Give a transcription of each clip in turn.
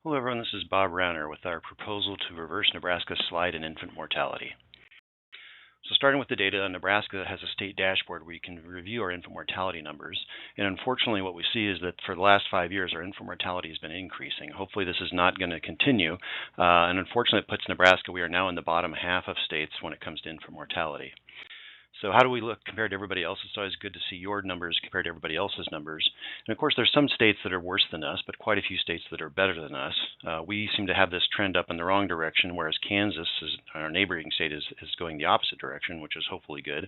Hello everyone, this is Bob Rauner with our proposal to reverse Nebraska's slide in infant mortality. So starting with the data, Nebraska has a state dashboard where you can review our infant mortality numbers. And unfortunately what we see is that for the last 5 years our infant mortality has been increasing. Hopefully this is not going to continue. And unfortunately it puts Nebraska, we are now in the bottom half of states when it comes to infant mortality. So how do we look compared to everybody else? It's always good to see your numbers compared to everybody else's numbers. And of course, there's some states that are worse than us, but quite a few states that are better than us. We seem to have this trend up in the wrong direction, whereas Kansas, our neighboring state, is going the opposite direction, which is hopefully good.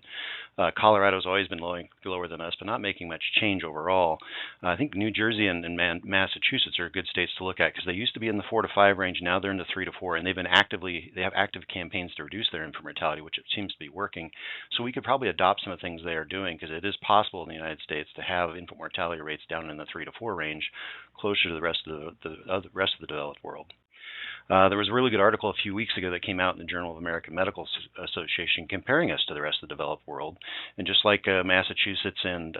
Colorado's always been lower than us, but not making much change overall. I think New Jersey and Massachusetts are good states to look at because they used to be in the 4 to 5 range. Now they're in the 3 to 4, and they have active campaigns to reduce their infant mortality, which it seems to be working. So we could probably adopt some of the things they are doing because it is possible in the United States to have infant mortality rates down in the 3 to 4 range, closer to the rest of the developed world. There was a really good article a few weeks ago that came out in the Journal of American Medical Association comparing us to the rest of the developed world. And just like Massachusetts and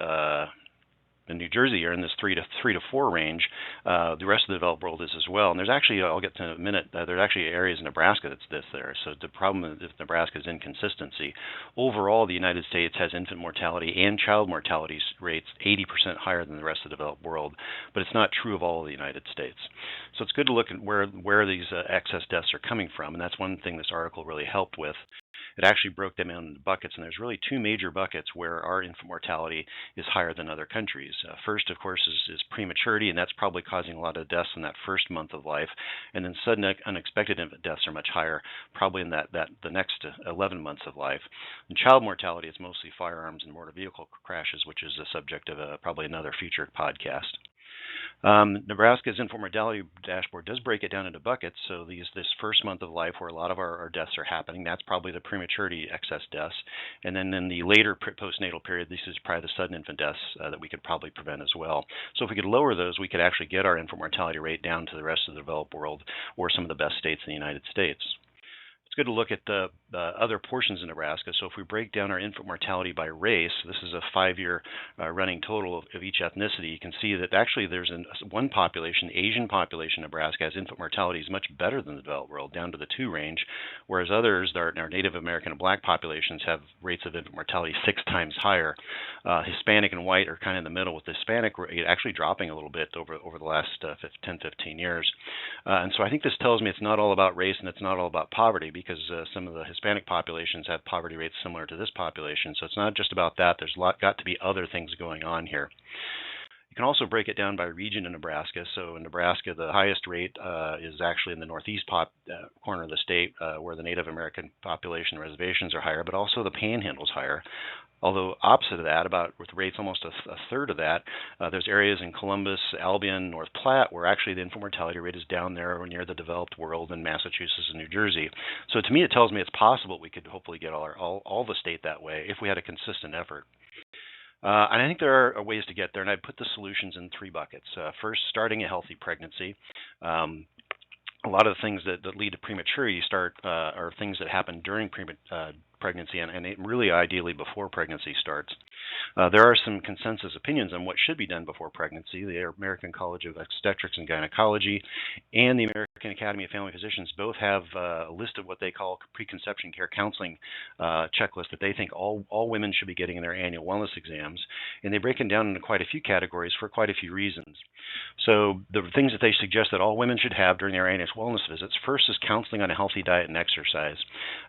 New Jersey are in this 3 to 4 range, the rest of the developed world is as well. And there's actually, I'll get to in a minute, there's actually areas in Nebraska that's this there. So the problem with Nebraska is inconsistency. Overall, the United States has infant mortality and child mortality rates 80% higher than the rest of the developed world, but it's not true of all of the United States. So it's good to look at where these excess deaths are coming from, and that's one thing this article really helped with. It actually broke them into buckets, and there's really two major buckets where our infant mortality is higher than other countries. First, of course, is prematurity, and that's probably causing a lot of deaths in that first month of life. And then sudden unexpected infant deaths are much higher, probably in the next 11 months of life. And child mortality is mostly firearms and motor vehicle crashes, which is the subject of probably another future podcast. Nebraska's infant mortality dashboard does break it down into buckets. So this first month of life where a lot of our deaths are happening, that's probably the prematurity excess deaths. And then in the later postnatal period, this is probably the sudden infant deaths that we could probably prevent as well. So if we could lower those, we could actually get our infant mortality rate down to the rest of the developed world or some of the best states in the United States. It's good to look at the other portions of Nebraska. So if we break down our infant mortality by race, this is a 5-year running total of each ethnicity. You can see that actually there's one population, the Asian population in Nebraska, has infant mortality is much better than the developed world, down to the 2 range, whereas others, our Native American and Black populations, have rates of infant mortality 6 times higher. Hispanic and white are kind of in the middle, with the Hispanic rate actually dropping a little bit over the last 10, 15 years. And so I think this tells me it's not all about race and it's not all about poverty, because some of the Hispanic populations have poverty rates similar to this population. So it's not just about that. There's got to be other things going on here. You can also break it down by region in Nebraska. So in Nebraska, the highest rate is actually in the northeast corner of the state, where the Native American population reservations are higher, but also the Panhandle is higher. Although opposite of that, with rates almost a third of that, there's areas in Columbus, Albion, North Platte, where actually the infant mortality rate is down there or near the developed world in Massachusetts and New Jersey. So to me, it tells me it's possible we could hopefully get all the state that way if we had a consistent effort. And I think there are ways to get there, and I'd put the solutions in 3 buckets. First, starting a healthy pregnancy. A lot of the things that lead to prematurity are things that happen during pregnancy and really ideally before pregnancy starts. There are some consensus opinions on what should be done before pregnancy. The American College of Obstetrics and Gynecology and the American Academy of Family Physicians both have a list of what they call preconception care counseling checklist that they think all women should be getting in their annual wellness exams. And they break it down into quite a few categories for quite a few reasons. So the things that they suggest that all women should have during their annual wellness visits, first is counseling on a healthy diet and exercise.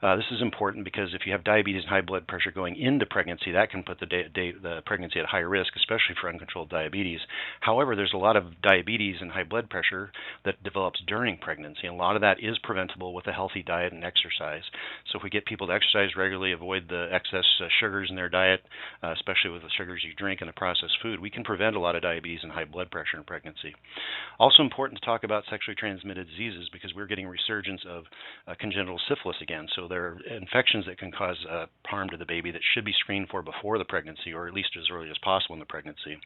This is important because if you have diabetes and high blood pressure going into pregnancy, that can put the pregnancy at high risk, especially for uncontrolled diabetes. However, there's a lot of diabetes and high blood pressure that develops during pregnancy, and a lot of that is preventable with a healthy diet and exercise. So if we get people to exercise regularly, avoid the excess sugars in their diet, especially with the sugars you drink and the processed food, we can prevent a lot of diabetes and high blood pressure in pregnancy. Also important to talk about sexually transmitted diseases, because we're getting resurgence of congenital syphilis again. So there are infections that can cause harm to the baby that should be screened for before the pregnancy, or at least as early as possible in the pregnancy.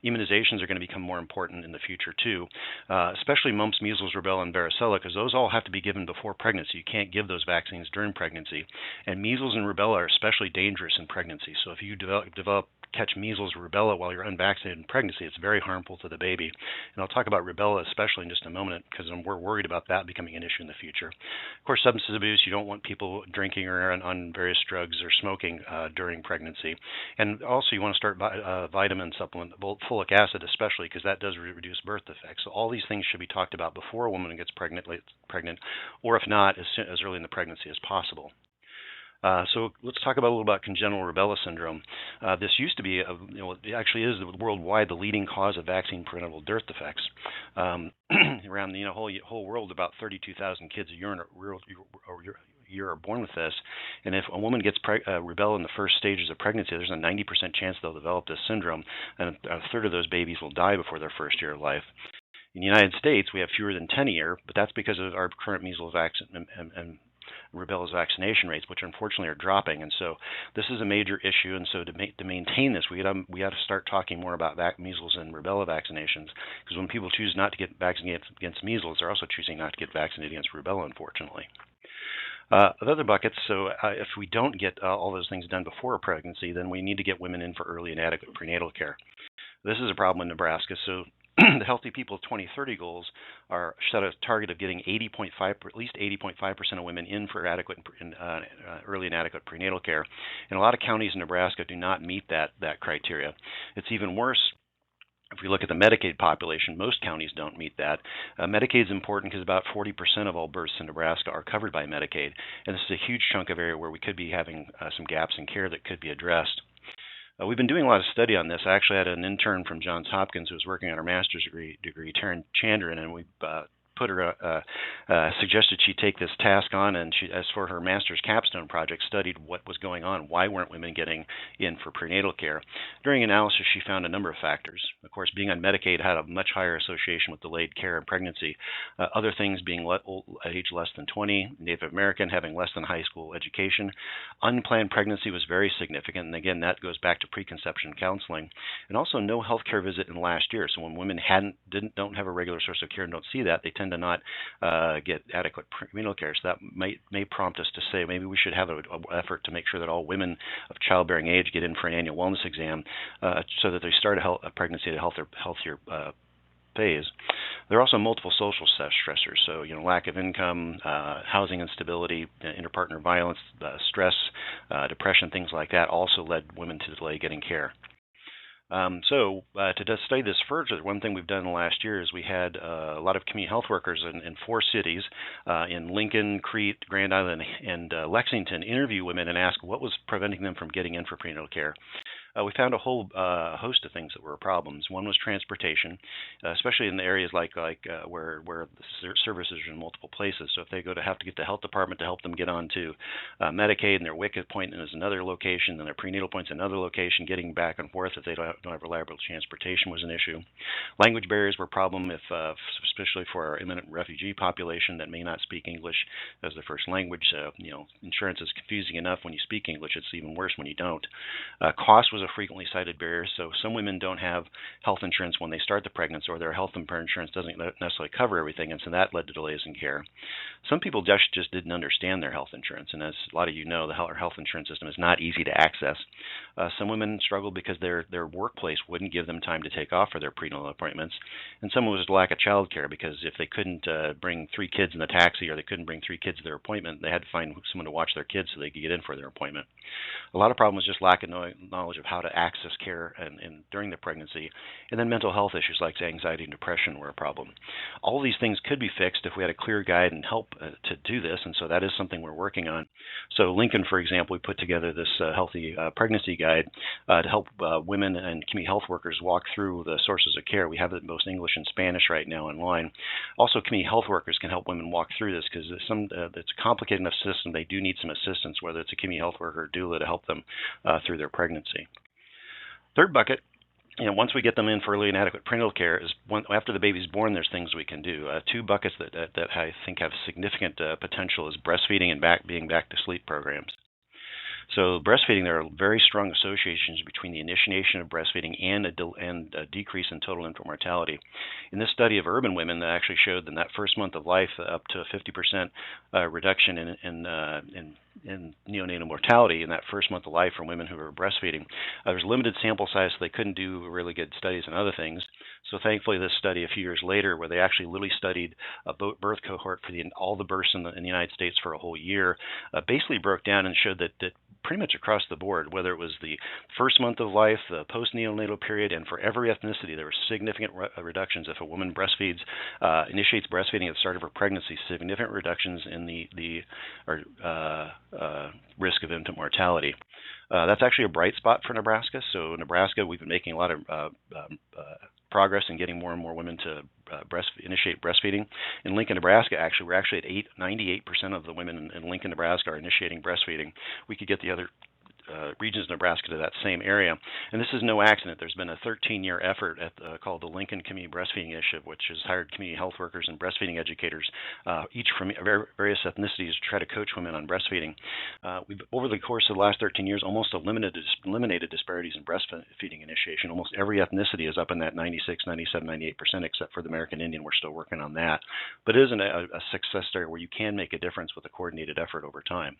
Immunizations are going to become more important in the future too, especially mumps, measles, rubella, and varicella, because those all have to be given before pregnancy. You can't give those vaccines during pregnancy. And measles and rubella are especially dangerous in pregnancy. So if you develop catch measles or rubella while you're unvaccinated in pregnancy. It's very harmful to the baby. And I'll talk about rubella especially in just a moment because we're worried about that becoming an issue in the future. Of course, substance abuse, you don't want people drinking or on various drugs or smoking during pregnancy. And also you want to start vitamin supplement, folic acid especially, because that does reduce birth defects. So all these things should be talked about before a woman gets pregnant, or if not, as early in the pregnancy as possible. So let's talk a little about congenital rubella syndrome. This used to be, it actually is worldwide the leading cause of vaccine-preventable birth defects. Around the whole world, about 32,000 kids a year are born with this. And if a woman gets rubella in the first stages of pregnancy, there's a 90% chance they'll develop this syndrome, and a third of those babies will die before their first year of life. In the United States, we have fewer than 10 a year, but that's because of our current measles vaccine and rubella vaccination rates, which unfortunately are dropping. And so this is a major issue. And so to maintain this, we got to start talking more about measles and rubella vaccinations, because when people choose not to get vaccinated against measles, they're also choosing not to get vaccinated against rubella, unfortunately. Other buckets, so if we don't get all those things done before a pregnancy, then we need to get women in for early and adequate prenatal care. This is a problem in Nebraska. So the Healthy People 2030 goals are set a target of getting at least 80.5% of women in for adequate early and adequate prenatal care. And a lot of counties in Nebraska do not meet that criteria. It's even worse. If we look at the Medicaid population, most counties don't meet that. Medicaid is important because about 40% of all births in Nebraska are covered by Medicaid. And this is a huge chunk of area where we could be having some gaps in care that could be addressed. We've been doing a lot of study on this. I actually had an intern from Johns Hopkins who was working on her master's degree, Taryn Chandran, and we put her suggested she take this task on, and she, as for her master's capstone project, studied what was going on. Why weren't women getting in for prenatal care? During analysis, she found a number of factors. Of course, being on Medicaid had a much higher association with delayed care and pregnancy. Other things being age less than 20, Native American, having less than high school education. Unplanned pregnancy was very significant, and again, that goes back to preconception counseling. And also no health care visit in the last year. So when women don't have a regular source of care and don't see that, they tend to not get adequate prenatal care. So that may prompt us to say maybe we should have an effort to make sure that all women of childbearing age get in for an annual wellness exam so that they start a pregnancy at a healthier phase. There are also multiple social stressors, so lack of income, housing instability, interpartner violence, stress, depression, things like that also led women to delay getting care. To study this further, one thing we've done in the last year is we had a lot of community health workers in 4 cities, in Lincoln, Crete, Grand Island, and Lexington, interview women and ask what was preventing them from getting in for prenatal care. We found a whole host of things that were problems. One was transportation, especially in the areas like where the services are in multiple places. So if they have to get the health department to help them get onto Medicaid, and their WIC appointment is another location, and their prenatal appointment is another location, getting back and forth if they don't have reliable transportation was an issue. Language barriers were a problem, especially for our immigrant refugee population that may not speak English as their first language. Insurance is confusing enough when you speak English. It's even worse when you don't. Cost was a frequently cited barrier. So some women don't have health insurance when they start the pregnancy, or their health insurance doesn't necessarily cover everything, and so that led to delays in care. Some people just didn't understand their health insurance, and as a lot of you know, our health insurance system is not easy to access. Some women struggled because their workplace wouldn't give them time to take off for their prenatal appointments, and some was lack of child care, because if they couldn't bring 3 kids in the taxi, or they couldn't bring 3 kids to their appointment, they had to find someone to watch their kids so they could get in for their appointment. A lot of problems was just lack of knowledge of how to access care and during the pregnancy, and then mental health issues like anxiety and depression were a problem. All of these things could be fixed if we had a clear guide and help to do this, and so that is something we're working on. So Lincoln, for example, we put together this healthy pregnancy guide to help women and community health workers walk through the sources of care. We have it in both English and Spanish right now online. Also, community health workers can help women walk through this, because it's a complicated enough system. They do need some assistance, whether it's a community health worker or doula, to help them through their pregnancy. Third bucket, once we get them in for early and adequate prenatal care, is after the baby's born, there's things we can do. 2 buckets that I think have significant potential is breastfeeding and being back to sleep programs. So breastfeeding, there are very strong associations between the initiation of breastfeeding and a decrease in total infant mortality. In this study of urban women, that actually showed in that first month of life up to a 50% reduction in neonatal mortality in that first month of life for women who were breastfeeding. There was limited sample size, so they couldn't do really good studies on other things. So thankfully, this study a few years later, where they actually literally studied a birth cohort for all the births in the United States for a whole year, basically broke down and showed that pretty much across the board, whether it was the first month of life, the post-neonatal period, and for every ethnicity, there were significant reductions. If a woman breastfeeds, initiates breastfeeding at the start of her pregnancy, significant reductions in the risk of infant mortality. That's actually a bright spot for Nebraska. So Nebraska, we've been making a lot of progress in getting more and more women to initiate breastfeeding. In Lincoln, Nebraska, actually, we're actually at 98% of the women in Lincoln, Nebraska are initiating breastfeeding. We could get the other regions of Nebraska to that same area. And this is no accident. There's been a 13-year effort called the Lincoln Community Breastfeeding Initiative, which has hired community health workers and breastfeeding educators, each from various ethnicities, to try to coach women on breastfeeding. We've, over the course of the last 13 years, almost eliminated disparities in breastfeeding initiation. Almost every ethnicity is up in that 96, 97, 98%, except for the American Indian. We're still working on that. But it is a success story where you can make a difference with a coordinated effort over time.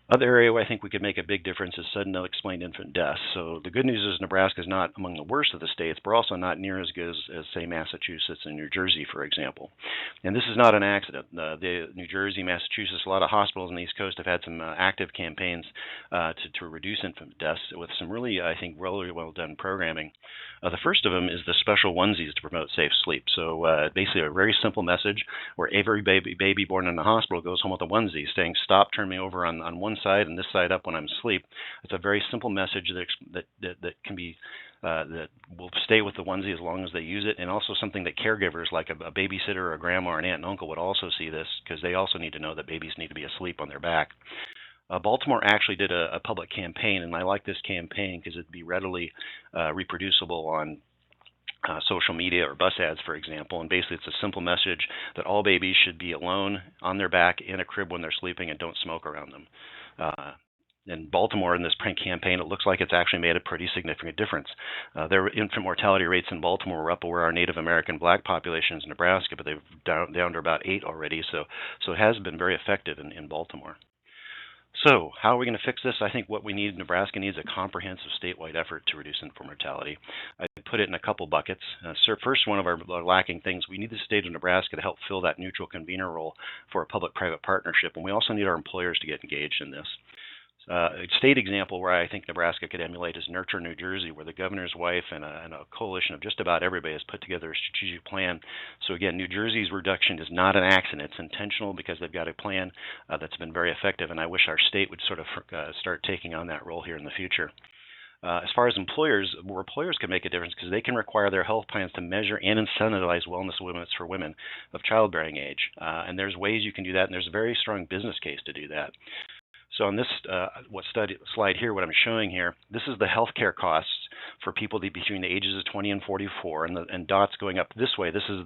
Other area where I think we could make a big difference is sudden unexplained infant deaths. So the good news is Nebraska is not among the worst of the states, but also not near as good as say, Massachusetts and New Jersey, for example. And this is not an accident. New Jersey, Massachusetts, a lot of hospitals on the East Coast have had some active campaigns to reduce infant deaths with some really, I think, really well done programming. The first of them is the special onesies to promote safe sleep. So basically a very simple message where every baby born in the hospital goes home with a onesie saying, "Stop, turn me over on one side and this side up when I'm asleep." It's a very simple message that can be that will stay with the onesie as long as they use it, and also something that caregivers like a babysitter or a grandma or an aunt and uncle would also see this, because they also need to know that babies need to be asleep on their back. Baltimore actually did a public campaign, and I like this campaign because it'd be readily reproducible on social media or bus ads, for example. And basically it's a simple message that all babies should be alone on their back in a crib when they're sleeping and don't smoke around them. In Baltimore, in this campaign, it looks like it's actually made a pretty significant difference. Their infant mortality rates in Baltimore were up where our Native American black populations in Nebraska, but they've down to about 8 already. So it has been very effective in Baltimore. So how are we going to fix this? I think what we need, Nebraska needs a comprehensive statewide effort to reduce infant mortality. I put it in a couple buckets. First, one of our lacking things, we need the state of Nebraska to help fill that neutral convener role for a public-private partnership, and we also need our employers to get engaged in this. A state example where I think Nebraska could emulate is Nurture, New Jersey, where the governor's wife and a coalition of just about everybody has put together a strategic plan. So again, New Jersey's reduction is not an accident. It's intentional because they've got a plan that's been very effective, and I wish our state would sort of start taking on that role here in the future. As far as employers, where employers can make a difference because they can require their health plans to measure and incentivize wellness limits for women of childbearing age. And there's ways you can do that, and there's a very strong business case to do that. So on this slide here, what I'm showing here, this is the healthcare costs for people between the ages of 20 and 44, and dots going up this way. This is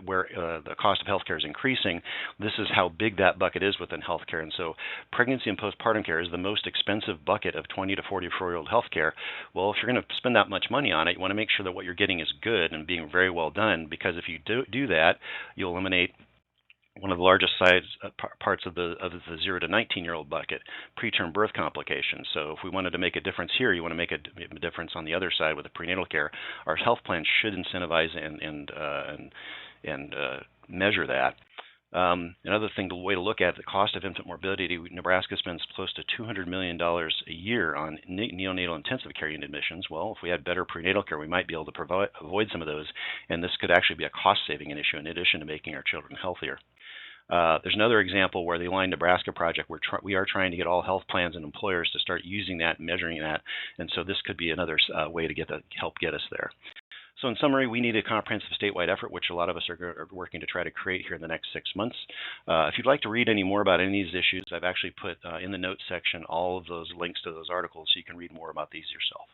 where the cost of healthcare is increasing. This is how big that bucket is within healthcare. And so pregnancy and postpartum care is the most expensive bucket of 20 to 44-year-old healthcare. Well, if you're going to spend that much money on it, you want to make sure that what you're getting is good and being very well done, because if you do that, you'll eliminate one of the largest parts of the 0 to 19-year-old bucket, preterm birth complications. So if we wanted to make a difference here, you want to make a difference on the other side with the prenatal care. Our health plans should incentivize and measure that. Another thing, the way to look at the cost of infant morbidity, Nebraska spends close to $200 million a year on neonatal intensive care unit admissions. Well, if we had better prenatal care, we might be able to avoid some of those, and this could actually be a cost-saving issue in addition to making our children healthier. There's another example where the Align Nebraska project, we are trying to get all health plans and employers to start using that and measuring that, and so this could be another way to help get us there. So in summary, we need a comprehensive statewide effort, which a lot of us are working to try to create here in the next 6 months. If you'd like to read any more about any of these issues, I've actually put in the notes section all of those links to those articles so you can read more about these yourself.